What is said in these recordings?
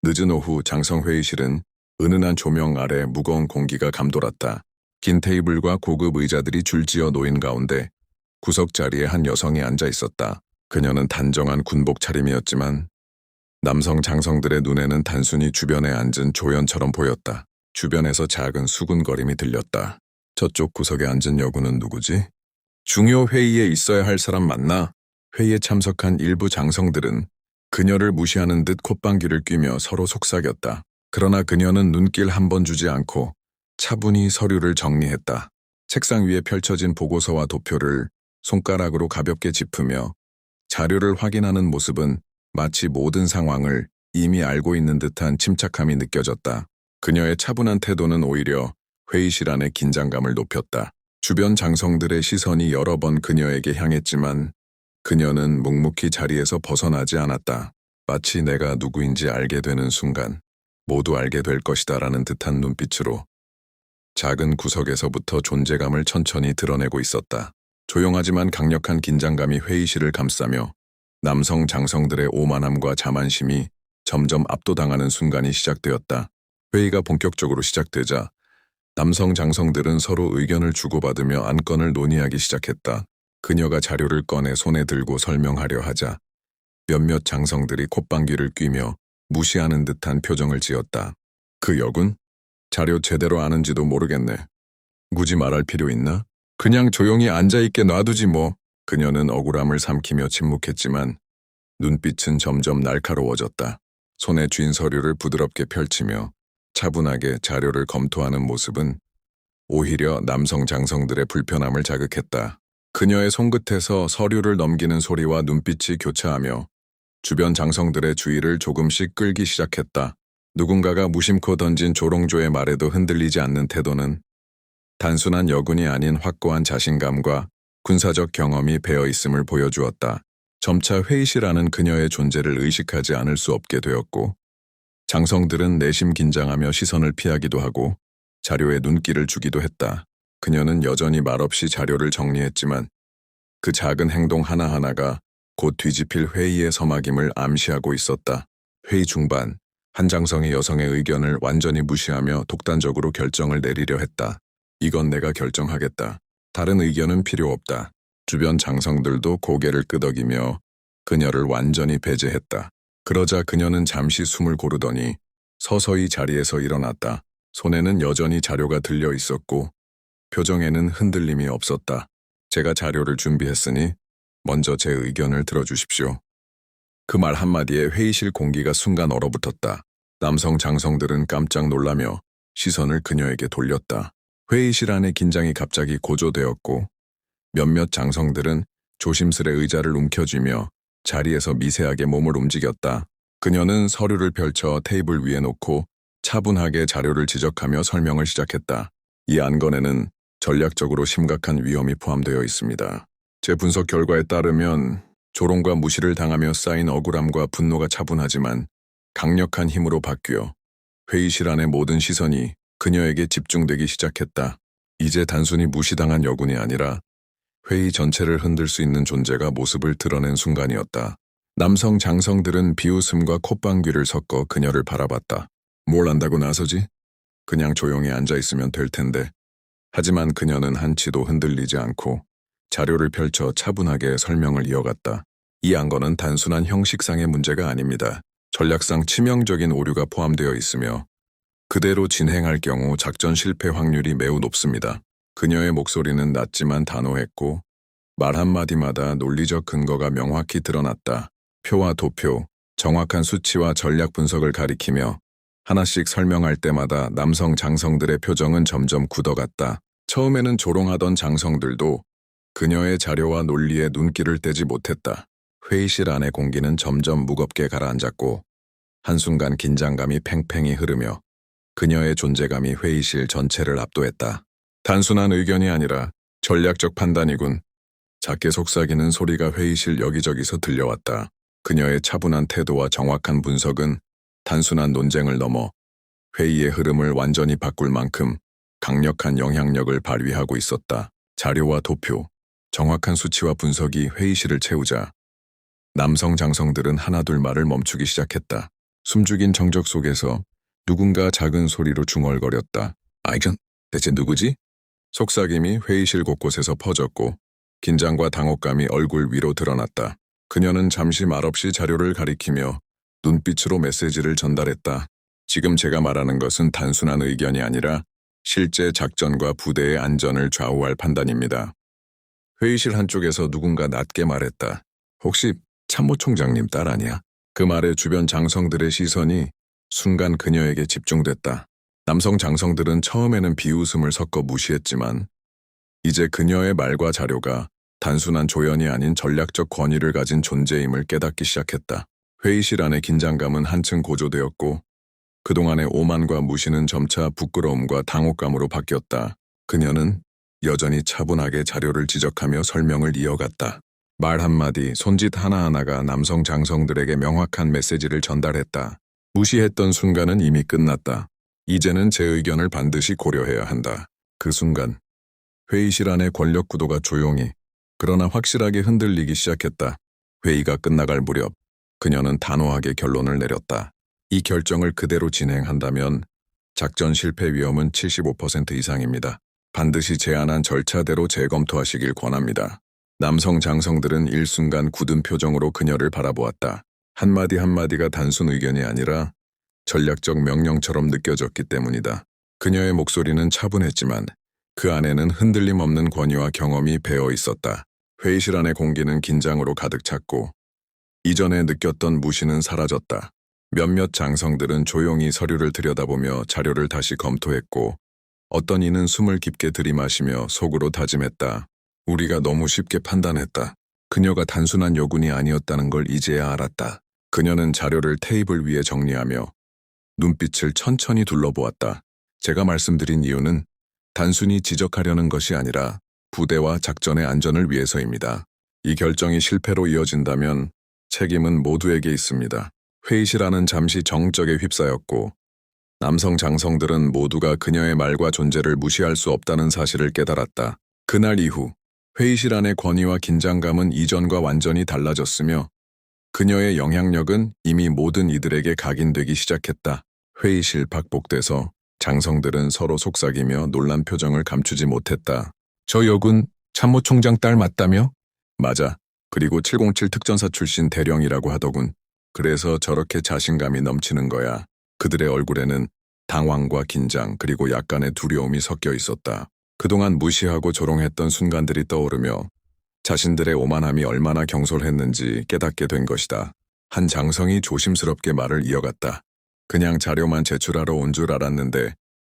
늦은 오후 장성 회의실은 은은한 조명 아래 무거운 공기가 감돌았다. 긴 테이블과 고급 의자들이 줄지어 놓인 가운데 구석 자리에 한 여성이 앉아 있었다. 그녀는 단정한 군복 차림이었지만 남성 장성들의 눈에는 단순히 주변에 앉은 조연처럼 보였다. 주변에서 작은 수군거림이 들렸다. 저쪽 구석에 앉은 여군은 누구지? 중요 회의에 있어야 할 사람 맞나? 회의에 참석한 일부 장성들은 그녀를 무시하는 듯 콧방귀를 뀌며 서로 속삭였다. 그러나 그녀는 눈길 한 번 주지 않고 차분히 서류를 정리했다. 책상 위에 펼쳐진 보고서와 도표를 손가락으로 가볍게 짚으며 자료를 확인하는 모습은 마치 모든 상황을 이미 알고 있는 듯한 침착함이 느껴졌다. 그녀의 차분한 태도는 오히려 회의실 안의 긴장감을 높였다. 주변 장성들의 시선이 여러 번 그녀에게 향했지만 그녀는 묵묵히 자리에서 벗어나지 않았다. 마치 내가 누구인지 알게 되는 순간 모두 알게 될 것이다라는 듯한 눈빛으로 작은 구석에서부터 존재감을 천천히 드러내고 있었다. 조용하지만 강력한 긴장감이 회의실을 감싸며 남성 장성들의 오만함과 자만심이 점점 압도당하는 순간이 시작되었다. 회의가 본격적으로 시작되자 남성 장성들은 서로 의견을 주고받으며 안건을 논의하기 시작했다. 그녀가 자료를 꺼내 손에 들고 설명하려 하자 몇몇 장성들이 콧방귀를 뀌며 무시하는 듯한 표정을 지었다. 그 여군? 자료 제대로 아는지도 모르겠네. 굳이 말할 필요 있나? 그냥 조용히 앉아있게 놔두지 뭐. 그녀는 억울함을 삼키며 침묵했지만 눈빛은 점점 날카로워졌다. 손에 쥔 서류를 부드럽게 펼치며 차분하게 자료를 검토하는 모습은 오히려 남성 장성들의 불편함을 자극했다. 그녀의 손끝에서 서류를 넘기는 소리와 눈빛이 교차하며 주변 장성들의 주의를 조금씩 끌기 시작했다. 누군가가 무심코 던진 조롱조의 말에도 흔들리지 않는 태도는 단순한 여군이 아닌 확고한 자신감과 군사적 경험이 배어있음을 보여주었다. 점차 회의실 안은 그녀의 존재를 의식하지 않을 수 없게 되었고 장성들은 내심 긴장하며 시선을 피하기도 하고 자료에 눈길을 주기도 했다. 그녀는 여전히 말없이 자료를 정리했지만 그 작은 행동 하나하나가 곧 뒤집힐 회의의 서막임을 암시하고 있었다. 회의 중반, 한 장성이 여성의 의견을 완전히 무시하며 독단적으로 결정을 내리려 했다. 이건 내가 결정하겠다. 다른 의견은 필요 없다. 주변 장성들도 고개를 끄덕이며 그녀를 완전히 배제했다. 그러자 그녀는 잠시 숨을 고르더니 서서히 자리에서 일어났다. 손에는 여전히 자료가 들려 있었고 표정에는 흔들림이 없었다. 제가 자료를 준비했으니 먼저 제 의견을 들어주십시오. 그 말 한마디에 회의실 공기가 순간 얼어붙었다. 남성 장성들은 깜짝 놀라며 시선을 그녀에게 돌렸다. 회의실 안의 긴장이 갑자기 고조되었고 몇몇 장성들은 조심스레 의자를 움켜쥐며 자리에서 미세하게 몸을 움직였다. 그녀는 서류를 펼쳐 테이블 위에 놓고 차분하게 자료를 지적하며 설명을 시작했다. 이 안건에는 전략적으로 심각한 위험이 포함되어 있습니다. 제 분석 결과에 따르면 조롱과 무시를 당하며 쌓인 억울함과 분노가 차분하지만 강력한 힘으로 바뀌어 회의실 안의 모든 시선이 그녀에게 집중되기 시작했다. 이제 단순히 무시당한 여군이 아니라 회의 전체를 흔들 수 있는 존재가 모습을 드러낸 순간이었다. 남성 장성들은 비웃음과 콧방귀를 섞어 그녀를 바라봤다. 뭘 안다고 나서지? 그냥 조용히 앉아있으면 될 텐데. 하지만 그녀는 한치도 흔들리지 않고 자료를 펼쳐 차분하게 설명을 이어갔다. 이 안건은 단순한 형식상의 문제가 아닙니다. 전략상 치명적인 오류가 포함되어 있으며 그대로 진행할 경우 작전 실패 확률이 매우 높습니다. 그녀의 목소리는 낮지만 단호했고 말 한마디마다 논리적 근거가 명확히 드러났다. 표와 도표, 정확한 수치와 전략 분석을 가리키며 하나씩 설명할 때마다 남성 장성들의 표정은 점점 굳어갔다. 처음에는 조롱하던 장성들도 그녀의 자료와 논리에 눈길을 떼지 못했다. 회의실 안의 공기는 점점 무겁게 가라앉았고 한순간 긴장감이 팽팽히 흐르며 그녀의 존재감이 회의실 전체를 압도했다. 단순한 의견이 아니라 전략적 판단이군. 작게 속삭이는 소리가 회의실 여기저기서 들려왔다. 그녀의 차분한 태도와 정확한 분석은 단순한 논쟁을 넘어 회의의 흐름을 완전히 바꿀 만큼 강력한 영향력을 발휘하고 있었다. 자료와 도표, 정확한 수치와 분석이 회의실을 채우자 남성 장성들은 하나둘 말을 멈추기 시작했다. 숨죽인 정적 속에서 누군가 작은 소리로 중얼거렸다. 아이전, 대체 누구지? 속삭임이 회의실 곳곳에서 퍼졌고 긴장과 당혹감이 얼굴 위로 드러났다. 그녀는 잠시 말없이 자료를 가리키며 눈빛으로 메시지를 전달했다. 지금 제가 말하는 것은 단순한 의견이 아니라 실제 작전과 부대의 안전을 좌우할 판단입니다. 회의실 한쪽에서 누군가 낮게 말했다. 혹시 참모총장님 딸 아니야? 그 말에 주변 장성들의 시선이 순간 그녀에게 집중됐다. 남성 장성들은 처음에는 비웃음을 섞어 무시했지만 이제 그녀의 말과 자료가 단순한 조연이 아닌 전략적 권위를 가진 존재임을 깨닫기 시작했다. 회의실 안의 긴장감은 한층 고조되었고 그동안의 오만과 무시는 점차 부끄러움과 당혹감으로 바뀌었다. 그녀는 여전히 차분하게 자료를 지적하며 설명을 이어갔다. 말 한마디, 손짓 하나하나가 남성 장성들에게 명확한 메시지를 전달했다. 무시했던 순간은 이미 끝났다. 이제는 제 의견을 반드시 고려해야 한다. 그 순간 회의실 안의 권력 구도가 조용히 그러나 확실하게 흔들리기 시작했다. 회의가 끝나갈 무렵 그녀는 단호하게 결론을 내렸다. 이 결정을 그대로 진행한다면 작전 실패 위험은 75% 이상입니다. 반드시 제안한 절차대로 재검토하시길 권합니다. 남성 장성들은 일순간 굳은 표정으로 그녀를 바라보았다. 한마디 한마디가 단순 의견이 아니라 전략적 명령처럼 느껴졌기 때문이다. 그녀의 목소리는 차분했지만 그 안에는 흔들림 없는 권위와 경험이 배어 있었다. 회의실 안의 공기는 긴장으로 가득 찼고 이전에 느꼈던 무시는 사라졌다. 몇몇 장성들은 조용히 서류를 들여다보며 자료를 다시 검토했고 어떤 이는 숨을 깊게 들이마시며 속으로 다짐했다. 우리가 너무 쉽게 판단했다. 그녀가 단순한 여군이 아니었다는 걸 이제야 알았다. 그녀는 자료를 테이블 위에 정리하며 눈빛을 천천히 둘러보았다. 제가 말씀드린 이유는 단순히 지적하려는 것이 아니라 부대와 작전의 안전을 위해서입니다. 이 결정이 실패로 이어진다면 책임은 모두에게 있습니다. 회의실 안은 잠시 정적에 휩싸였고 남성 장성들은 모두가 그녀의 말과 존재를 무시할 수 없다는 사실을 깨달았다. 그날 이후 회의실 안의 권위와 긴장감은 이전과 완전히 달라졌으며 그녀의 영향력은 이미 모든 이들에게 각인되기 시작했다. 회의실 밖 복도에서 장성들은 서로 속삭이며 놀란 표정을 감추지 못했다. 저 여군 참모총장 딸 맞다며? 맞아. 그리고 707 특전사 출신 대령이라고 하더군. 그래서 저렇게 자신감이 넘치는 거야. 그들의 얼굴에는 당황과 긴장 그리고 약간의 두려움이 섞여 있었다. 그동안 무시하고 조롱했던 순간들이 떠오르며 자신들의 오만함이 얼마나 경솔했는지 깨닫게 된 것이다. 한 장성이 조심스럽게 말을 이어갔다. 그냥 자료만 제출하러 온 줄 알았는데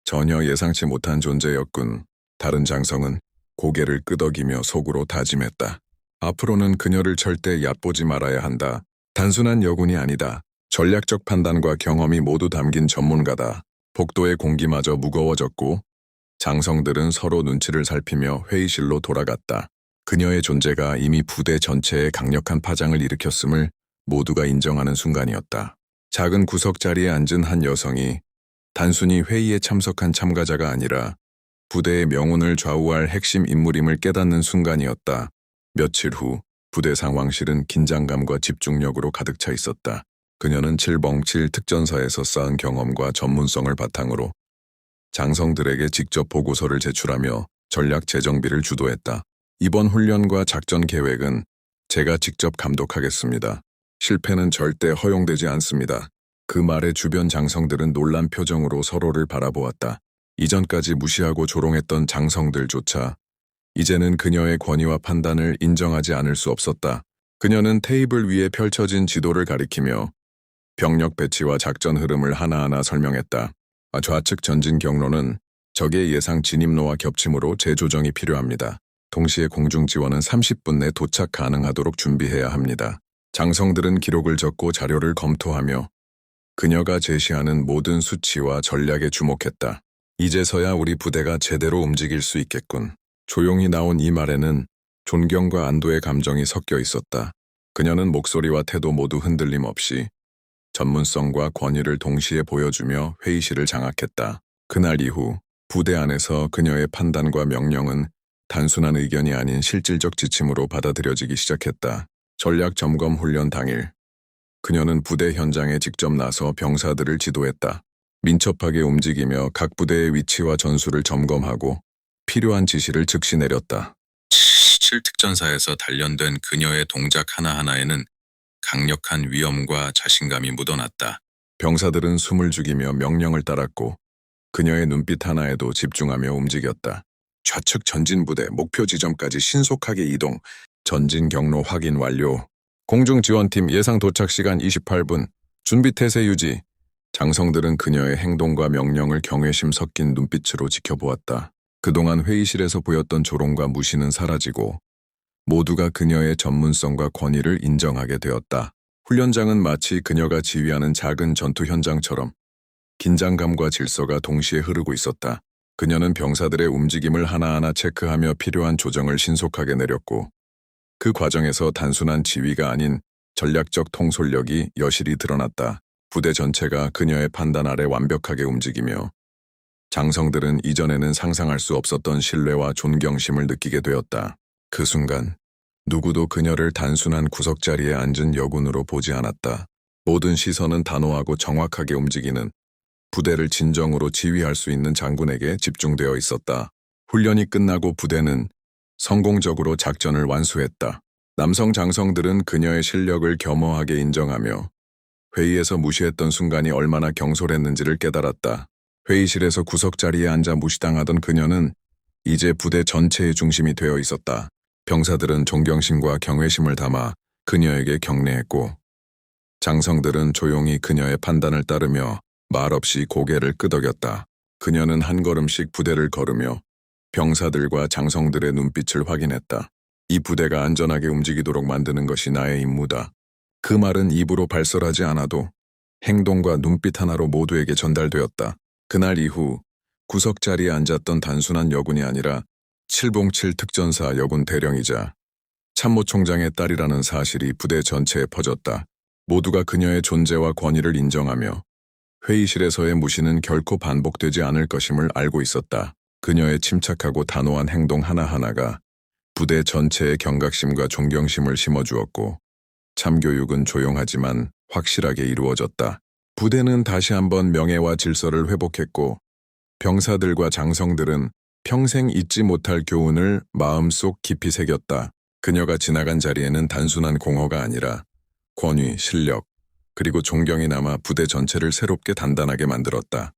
전혀 예상치 못한 존재였군. 다른 장성은 고개를 끄덕이며 속으로 다짐했다. 앞으로는 그녀를 절대 얕보지 말아야 한다. 단순한 여군이 아니다. 전략적 판단과 경험이 모두 담긴 전문가다. 복도의 공기마저 무거워졌고 장성들은 서로 눈치를 살피며 회의실로 돌아갔다. 그녀의 존재가 이미 부대 전체에 강력한 파장을 일으켰음을 모두가 인정하는 순간이었다. 작은 구석 자리에 앉은 한 여성이 단순히 회의에 참석한 참가자가 아니라 부대의 명운을 좌우할 핵심 인물임을 깨닫는 순간이었다. 며칠 후 부대 상황실은 긴장감과 집중력으로 가득 차 있었다. 그녀는 707 특전사에서 쌓은 경험과 전문성을 바탕으로 장성들에게 직접 보고서를 제출하며 전략 재정비를 주도했다. 이번 훈련과 작전 계획은 제가 직접 감독하겠습니다. 실패는 절대 허용되지 않습니다. 그 말에 주변 장성들은 놀란 표정으로 서로를 바라보았다. 이전까지 무시하고 조롱했던 장성들조차 이제는 그녀의 권위와 판단을 인정하지 않을 수 없었다. 그녀는 테이블 위에 펼쳐진 지도를 가리키며 병력 배치와 작전 흐름을 하나하나 설명했다. 좌측 전진 경로는 적의 예상 진입로와 겹침으로 재조정이 필요합니다. 동시에 공중 지원은 30분 내 도착 가능하도록 준비해야 합니다. 장성들은 기록을 적고 자료를 검토하며 그녀가 제시하는 모든 수치와 전략에 주목했다. 이제서야 우리 부대가 제대로 움직일 수 있겠군. 조용히 나온 이 말에는 존경과 안도의 감정이 섞여 있었다. 그녀는 목소리와 태도 모두 흔들림 없이 전문성과 권위를 동시에 보여주며 회의실을 장악했다. 그날 이후 부대 안에서 그녀의 판단과 명령은 단순한 의견이 아닌 실질적 지침으로 받아들여지기 시작했다. 전략 점검 훈련 당일 그녀는 부대 현장에 직접 나서 병사들을 지도했다. 민첩하게 움직이며 각 부대의 위치와 전술을 점검하고 필요한 지시를 즉시 내렸다. 7특전사에서 단련된 그녀의 동작 하나하나에는 강력한 위엄과 자신감이 묻어났다. 병사들은 숨을 죽이며 명령을 따랐고 그녀의 눈빛 하나에도 집중하며 움직였다. 좌측 전진 부대 목표 지점까지 신속하게 이동. 전진 경로 확인 완료. 공중 지원팀 예상 도착 시간 28분. 준비 태세 유지. 장성들은 그녀의 행동과 명령을 경외심 섞인 눈빛으로 지켜보았다. 그동안 회의실에서 보였던 조롱과 무시는 사라지고 모두가 그녀의 전문성과 권위를 인정하게 되었다. 훈련장은 마치 그녀가 지휘하는 작은 전투 현장처럼 긴장감과 질서가 동시에 흐르고 있었다. 그녀는 병사들의 움직임을 하나하나 체크하며 필요한 조정을 신속하게 내렸고 그 과정에서 단순한 지휘가 아닌 전략적 통솔력이 여실히 드러났다. 부대 전체가 그녀의 판단 아래 완벽하게 움직이며 장성들은 이전에는 상상할 수 없었던 신뢰와 존경심을 느끼게 되었다. 그 순간 누구도 그녀를 단순한 구석자리에 앉은 여군으로 보지 않았다. 모든 시선은 단호하고 정확하게 움직이는 부대를 진정으로 지휘할 수 있는 장군에게 집중되어 있었다. 훈련이 끝나고 부대는 성공적으로 작전을 완수했다. 남성 장성들은 그녀의 실력을 겸허하게 인정하며 회의에서 무시했던 순간이 얼마나 경솔했는지를 깨달았다. 회의실에서 구석자리에 앉아 무시당하던 그녀는 이제 부대 전체의 중심이 되어 있었다. 병사들은 존경심과 경외심을 담아 그녀에게 경례했고 장성들은 조용히 그녀의 판단을 따르며 말없이 고개를 끄덕였다. 그녀는 한 걸음씩 부대를 걸으며 병사들과 장성들의 눈빛을 확인했다. 이 부대가 안전하게 움직이도록 만드는 것이 나의 임무다. 그 말은 입으로 발설하지 않아도 행동과 눈빛 하나로 모두에게 전달되었다. 그날 이후 구석자리에 앉았던 단순한 여군이 아니라 707 특전사 여군 대령이자 참모총장의 딸이라는 사실이 부대 전체에 퍼졌다. 모두가 그녀의 존재와 권위를 인정하며 회의실에서의 무시는 결코 반복되지 않을 것임을 알고 있었다. 그녀의 침착하고 단호한 행동 하나하나가 부대 전체의 경각심과 존경심을 심어주었고 참교육은 조용하지만 확실하게 이루어졌다. 부대는 다시 한번 명예와 질서를 회복했고 병사들과 장성들은 평생 잊지 못할 교훈을 마음속 깊이 새겼다. 그녀가 지나간 자리에는 단순한 공허가 아니라 권위, 실력, 그리고 존경이 남아 부대 전체를 새롭게 단단하게 만들었다.